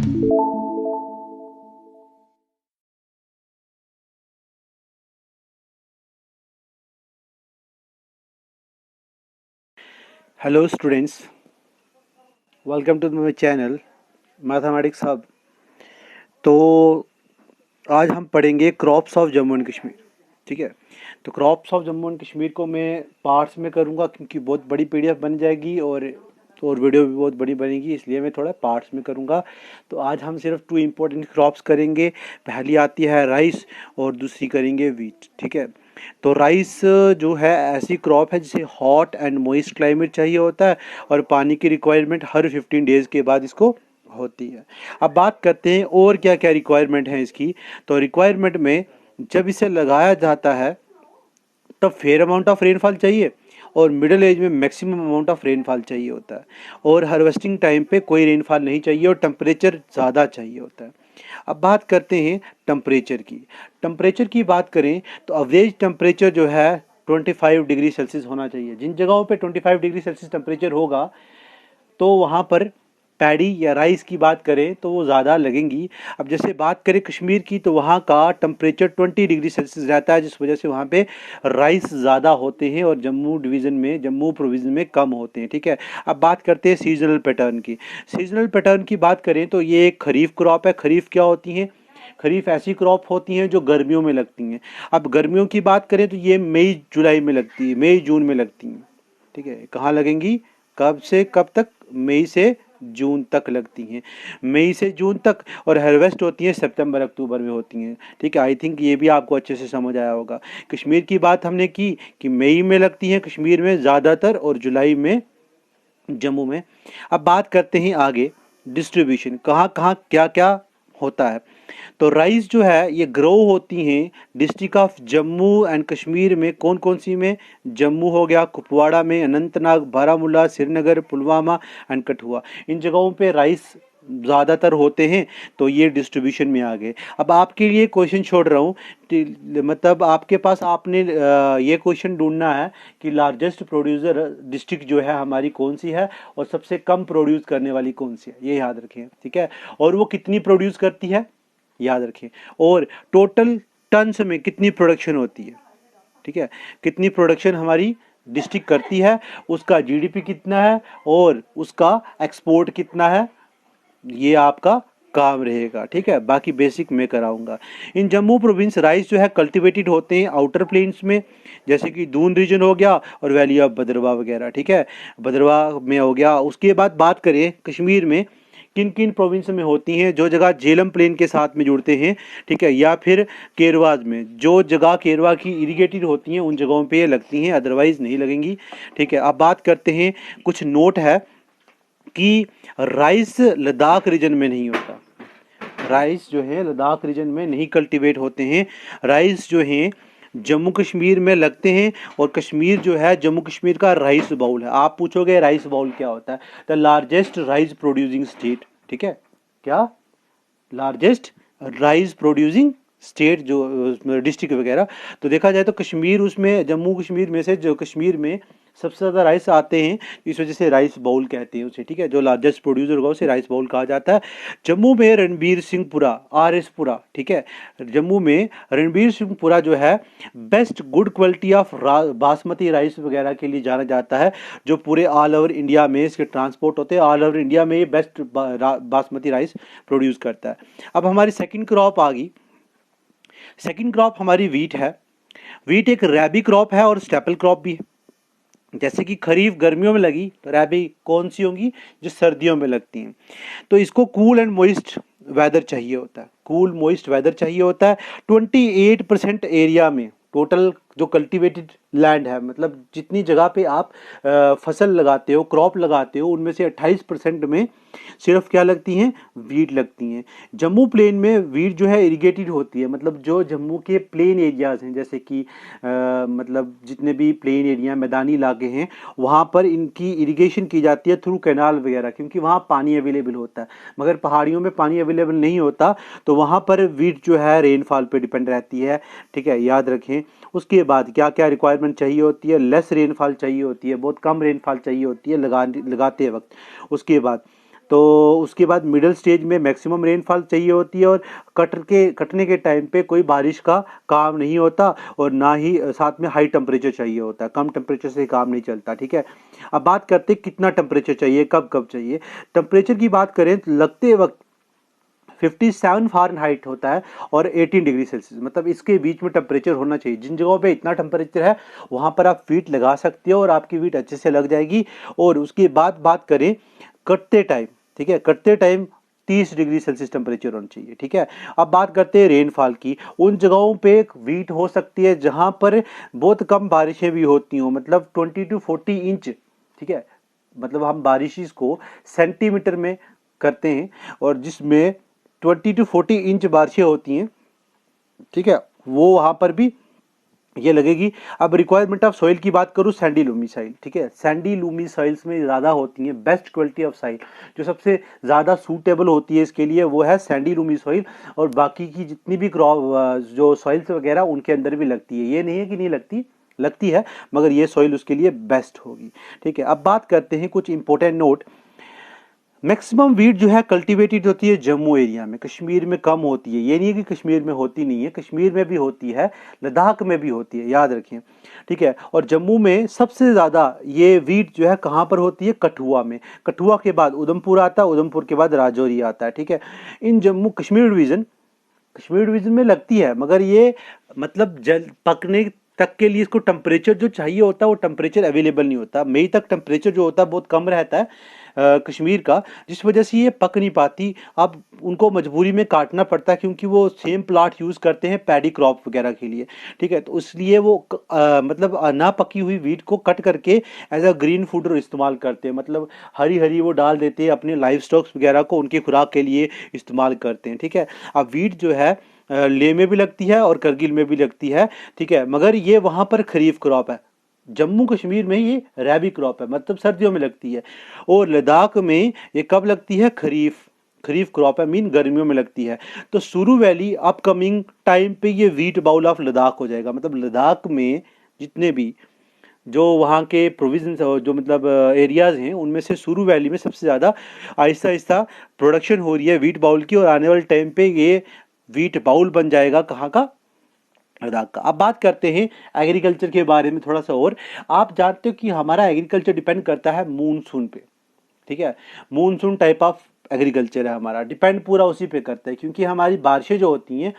Hello students, welcome to my channel mathematics hub. तो आज हम पढ़ेंगे crops of Jammu and Kashmir. ठीक है, तो crops of Jammu and Kashmir को मैं पार्ट्स में करूँगा क्योंकि बहुत बड़ी पीडीएफ बन जाएगी और वीडियो भी बहुत बड़ी बनेगी, इसलिए मैं थोड़ा पार्ट्स में करूँगा। तो आज हम सिर्फ 2 इम्पोर्टेंट क्रॉप्स करेंगे। पहली आती है राइस और दूसरी करेंगे वीट। ठीक है, तो राइस जो है ऐसी क्रॉप है जिसे हॉट एंड मॉइस्ट क्लाइमेट चाहिए होता है और पानी की रिक्वायरमेंट हर 15 डेज़ के बाद इसको होती है। अब बात करते हैं और क्या क्या रिक्वायरमेंट है इसकी। तो रिक्वायरमेंट में जब इसे लगाया जाता है तब फेयर अमाउंट ऑफ रेनफॉल चाहिए और मिडिल एज में मैक्सिमम अमाउंट ऑफ रेनफॉल चाहिए होता है और हार्वेस्टिंग टाइम पे कोई रेनफॉल नहीं चाहिए और टेम्परेचर ज़्यादा चाहिए होता है। अब बात करते हैं टेम्परेचर की। टेम्परेचर की बात करें तो एवरेज टेम्परेचर जो है 25 डिग्री सेल्सियस होना चाहिए। जिन जगहों पे 25 डिग्री सेल्सियस टेम्परेचर होगा तो वहाँ पर पैडी या राइस की बात करें तो वो ज़्यादा लगेंगी। अब जैसे बात करें कश्मीर की तो वहाँ का टेम्परेचर 20 डिग्री सेल्सियस रहता है, जिस वजह से वहाँ पे राइस ज़्यादा होते हैं और जम्मू प्रोविज़न में कम होते हैं। ठीक है, अब बात करते हैं सीजनल पैटर्न की। सीजनल पैटर्न की बात करें तो ये एक खरीफ क्रॉप है। खरीफ क्या होती है? खरीफ ऐसी क्रॉप होती हैं जो गर्मियों में लगती हैं। अब गर्मियों की बात करें तो ये मई जुलाई में लगती है, मई जून में लगती हैं। ठीक है, कहाँ लगेंगी, कब से कब तक? मई से जून तक लगती हैं, मई से जून तक। और हार्वेस्ट होती हैं सितंबर अक्टूबर में होती हैं। ठीक है, आई थिंक ये भी आपको अच्छे से समझ आया होगा। कश्मीर की बात हमने की कि मई में लगती हैं कश्मीर में ज़्यादातर और जुलाई में जम्मू में। अब बात करते हैं आगे डिस्ट्रीब्यूशन, कहाँ कहाँ क्या क्या होता है। तो राइस जो है ये ग्रो होती हैं district of Jammu and Kashmir में। कौन कौन सी में? जम्मू हो गया, कुपवाड़ा में, अनंतनाग, बारामूला, श्रीनगर, पुलवामा एंड कठुआ। इन जगहों पे राइस ज़्यादातर होते हैं। तो ये डिस्ट्रीब्यूशन में आ गए। अब आपके लिए क्वेश्चन छोड़ रहा हूँ, मतलब आपके पास आपने ये क्वेश्चन ढूंढना है कि लार्जेस्ट प्रोड्यूसर डिस्ट्रिक्ट जो है हमारी कौन सी है और सबसे कम प्रोड्यूस करने वाली कौन सी है, ये याद रखें। ठीक है, और वो कितनी प्रोड्यूस करती है याद रखें, और टोटल टन्स में कितनी प्रोडक्शन होती है। ठीक है, कितनी प्रोडक्शन हमारी डिस्ट्रिक्ट करती है, उसका जीडीपी कितना है और उसका एक्सपोर्ट कितना है, ये आपका काम रहेगा। ठीक है, बाकी बेसिक मैं कराऊंगा। इन जम्मू प्रोविंस राइस जो है कल्टीवेटेड होते हैं आउटर प्लेन्स में, जैसे कि दून रीजन हो गया और वैली ऑफ भद्रवाह वगैरह। ठीक है, भद्रवाह में हो गया। उसके बाद बात करें कश्मीर में किन किन प्रोविंस में होती हैं, जो जगह झेलम प्लेन के साथ में जुड़ते हैं। ठीक है, या फिर केरवाज में, जो जगह केरवा की इरीगेटेड होती हैं उन जगहों पे ये लगती हैं, अदरवाइज नहीं लगेंगी। ठीक है, अब बात करते हैं, कुछ नोट है कि राइस लद्दाख रीजन में नहीं होता। राइस जो है लद्दाख रीजन में नहीं कल्टीवेट होते हैं। राइस जो हैं जम्मू कश्मीर में लगते हैं और कश्मीर जो है जम्मू कश्मीर का राइस बाउल है। आप पूछोगे राइस बाउल क्या होता है? The largest rice producing state. ठीक है, क्या? लार्जेस्ट राइस प्रोड्यूसिंग स्टेट, जो डिस्ट्रिक्ट वगैरह। तो देखा जाए तो कश्मीर उसमें, जम्मू कश्मीर में से जो कश्मीर में सबसे ज़्यादा राइस आते हैं, इस वजह से राइस बाउल कहते हैं उसे। ठीक है, जो लार्जेस्ट प्रोड्यूसर होगा उसे राइस बाउल कहा जाता है। जम्मू में रणबीर सिंहपुरा, आर एस पुरा। ठीक है, जम्मू में रणबीर सिंहपुरा जो है best good quality of basmati rice वगैरह के लिए जाना जाता है, जो पूरे ऑल ओवर इंडिया में इसके ट्रांसपोर्ट होते हैं। ऑल ओवर इंडिया में ये बेस्ट बासमती राइस प्रोड्यूस करता है। अब हमारी सेकंड क्रॉप आ गई। सेकंड क्रॉप हमारी वीट है। वीट एक रैबी क्रॉप है और स्टेपल क्रॉप भी है। जैसे कि खरीफ गर्मियों में लगी तो रैबी कौन सी होंगी? जो सर्दियों में लगती हैं। तो इसको कूल एंड मॉइस्ट वेदर चाहिए होता है, कूल मॉइस्ट वेदर चाहिए होता है। 28% एरिया में टोटल जो कल्टीवेटेड लैंड है, मतलब जितनी जगह पे आप फसल लगाते हो, क्रॉप लगाते हो, उनमें से 28% में सिर्फ क्या लगती हैं? वीट लगती हैं। जम्मू प्लेन में वीट जो है इरिगेटेड होती है, मतलब जो जम्मू के प्लेन एरियाज़ हैं, जैसे कि मतलब जितने भी प्लेन एरिया मैदानी इलाके हैं वहाँ पर इनकी इरिगेशन की जाती है थ्रू कैनाल वगैरह, क्योंकि वहाँ पानी अवेलेबल होता है। मगर पहाड़ियों में पानी अवेलेबल नहीं होता, तो वहाँ पर वीट जो है रेनफॉल पे डिपेंड रहती है। ठीक है, याद रखें। उसके बाद क्या क्या रिक्वायरमेंट चाहिए होती है? लेस रेनफॉल चाहिए होती है, बहुत कम रेनफॉल चाहिए होती है लगाते वक्त। उसके बाद तो उसके बाद मिडिल स्टेज में मैक्सिमम रेनफॉल चाहिए होती है, और कटने के टाइम पे कोई बारिश का काम नहीं होता, और ना ही साथ में हाई टेम्परेचर चाहिए होता है, कम टेम्परेचर से काम नहीं चलता। ठीक है, अब बात करते हैं कितना टेम्परेचर चाहिए, कब कब चाहिए। टेम्परेचर की बात करें तो लगते वक्त 57 फ़ारेनहाइट होता है और 18 डिग्री सेल्सियस, मतलब इसके बीच में टेम्परेचर होना चाहिए। जिन जगहों पे इतना टेम्परेचर है वहाँ पर आप वीट लगा सकते हो और आपकी वीट अच्छे से लग जाएगी। और उसके बाद बात करें कटते टाइम, ठीक है, कटते टाइम 30 डिग्री सेल्सियस टेम्परेचर होना चाहिए। ठीक है, अब बात करते हैं रेनफॉल की। उन जगहों पे वीट हो सकती है जहाँ पर बहुत कम बारिशें भी होती हों, मतलब 20 to 40 इंच। ठीक है, मतलब हम बारिश को सेंटीमीटर में करते हैं, और जिसमें 20 to 40 इंच बारिशें होती हैं, ठीक है, वो वहाँ पर भी ये लगेगी। अब रिक्वायरमेंट ऑफ सॉइल की बात करूँ, सैंडी लूमी सॉइल। ठीक है, सैंडी लूमी सॉइल्स में ज़्यादा होती हैं बेस्ट क्वालिटी ऑफ सॉइल, जो सबसे ज़्यादा सूटेबल होती है इसके लिए वो है सैंडी लूमी सॉइल। और बाकी की जितनी भी क्रॉप जो सॉइल्स वगैरह उनके अंदर भी लगती है, ये नहीं है कि नहीं लगती, लगती है, मगर ये सॉइल उसके लिए बेस्ट होगी। ठीक है, अब बात करते हैं कुछ इंपॉर्टेंट नोट। मैक्सिमम वीट जो है कल्टीवेटेड होती है जम्मू एरिया में, कश्मीर में कम होती है। ये नहीं है कि कश्मीर में होती नहीं है, कश्मीर में भी होती है, लद्दाख में भी होती है, याद रखें। ठीक है, और जम्मू में सबसे ज़्यादा ये वीट जो है कहाँ पर होती है, कठुआ में। कठुआ के बाद उधमपुर आता है, उधमपुर के बाद राजौरी आता है। ठीक है, इन जम्मू कश्मीर डिवीज़न में लगती है, मगर ये मतलब जल पकने तक के लिए इसको टेम्परेचर जो चाहिए होता है वो टेम्परेचर अवेलेबल नहीं होता। मई तक टेम्परेचर जो होता है बहुत कम रहता है कश्मीर का, जिस वजह से ये पक नहीं पाती। अब उनको मजबूरी में काटना पड़ता है, क्योंकि वो सेम प्लाट यूज़ करते हैं पैडी क्रॉप वगैरह के लिए। ठीक है, तो इसलिए वो मतलब ना पकी हुई वीट को कट करके एज अ ग्रीन फूड इस्तेमाल करते हैं, मतलब हरी हरी वो डाल देते हैं अपने लाइफ स्टॉक्स वगैरह को, उनकी खुराक के लिए इस्तेमाल करते हैं। ठीक है, अब वीट जो है लेह में भी लगती है और करगिल में भी लगती है। ठीक है, मगर ये वहाँ पर खरीफ क्रॉप है, जम्मू कश्मीर में ये रैबी क्रॉप है, मतलब सर्दियों में लगती है। और लद्दाख में ये कब लगती है, खरीफ क्रॉप है, मीन गर्मियों में लगती है। तो सुरू वैली अपकमिंग टाइम पे ये वीट बाउल ऑफ लद्दाख हो जाएगा। मतलब लद्दाख में जितने भी जो वहाँ के प्रोविजन जो मतलब एरियाज़ हैं, उनमें से सुरू वैली में सबसे ज़्यादा आहिस्ता आहिस्ता प्रोडक्शन हो रही है वीट बाउल की, और आने वाले टाइम पे ये वीट बाउल बन जाएगा कहाँ का, लद्दाख का। अब बात करते हैं एग्रीकल्चर के बारे में थोड़ा सा और। आप जानते हो कि हमारा एग्रीकल्चर डिपेंड करता है मूनसून पे। ठीक है, मूनसून टाइप ऑफ एग्रीकल्चर है हमारा, डिपेंड पूरा उसी पे करता है, क्योंकि हमारी बारिशें जो होती हैं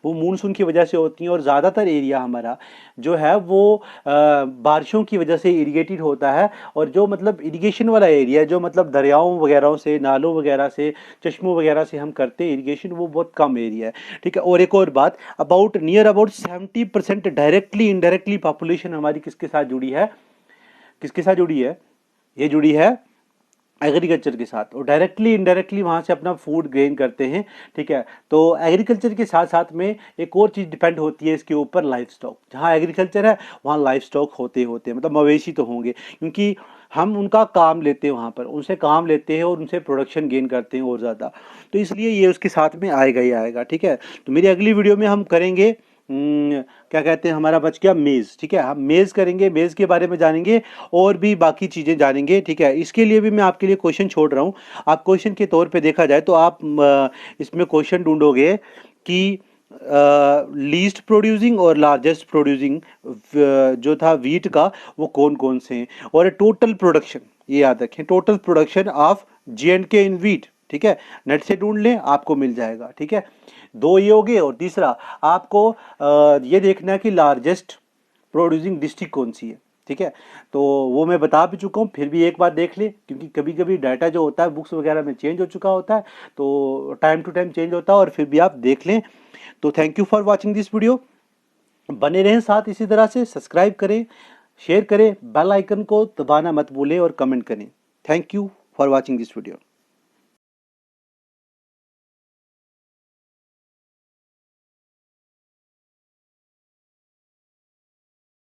वो मूनसून की वजह से होती हैं, और ज़्यादातर एरिया हमारा जो है वो बारिशों की वजह से इरिगेटेड होता है। और जो मतलब इरिगेशन वाला एरिया, जो मतलब दरियाओं वगैरह से, नालों वगैरह से, चश्मों वगैरह से हम करते हैं इरिगेशन, वो बहुत कम एरिया है। ठीक है, और एक और बात, near about 70% directly indirectly population हमारी किसके साथ जुड़ी है, किसके साथ जुड़ी है, ये जुड़ी है एग्रीकल्चर के साथ, और डायरेक्टली इनडायरेक्टली वहाँ से अपना फूड गेन करते हैं। ठीक है, तो एग्रीकल्चर के साथ साथ में एक और चीज़ डिपेंड होती है इसके ऊपर, लाइफ स्टॉक। जहाँ एग्रीकल्चर है वहाँ लाइफ स्टॉक होते होते मतलब मवेशी तो होंगे, क्योंकि हम उनका काम लेते हैं, वहाँ पर उनसे काम लेते हैं और उनसे प्रोडक्शन गेन करते हैं और ज़्यादा, तो इसलिए ये उसके साथ में आएगा ही आएगा। ठीक है, तो मेरी अगली वीडियो में हम करेंगे क्या कहते हैं, हमारा बच गया मेज़। ठीक है, हम मेज़ करेंगे, मेज़ के बारे में जानेंगे और भी बाकी चीज़ें जानेंगे। ठीक है, इसके लिए भी मैं आपके लिए क्वेश्चन छोड़ रहा हूँ। आप क्वेश्चन के तौर पे देखा जाए तो आप इसमें क्वेश्चन ढूंढोगे कि लीस्ट प्रोड्यूसिंग और लार्जेस्ट प्रोड्यूसिंग जो था वीट का, वो कौन कौन से हैं, और टोटल प्रोडक्शन, ये याद रखें, total production of J&K in wheat. ठीक है, नेट से ढूंढ लें, आपको मिल जाएगा। ठीक है, दो ये हो गए, और तीसरा आपको ये देखना है कि लार्जेस्ट प्रोड्यूसिंग डिस्ट्रिक्ट कौन सी है। ठीक है, तो वो मैं बता भी चुका हूँ, फिर भी एक बार देख ले, क्योंकि कभी कभी डाटा जो होता है बुक्स वगैरह में चेंज हो चुका होता है, तो टाइम टू टाइम चेंज होता है, और फिर भी आप देख लें। तो thank you for watching this video, बने रहें साथ इसी तरह से, सब्सक्राइब करें, शेयर करें, बेल आइकन को दबाना मत भूलें और कमेंट करें। Thank you for watching this video.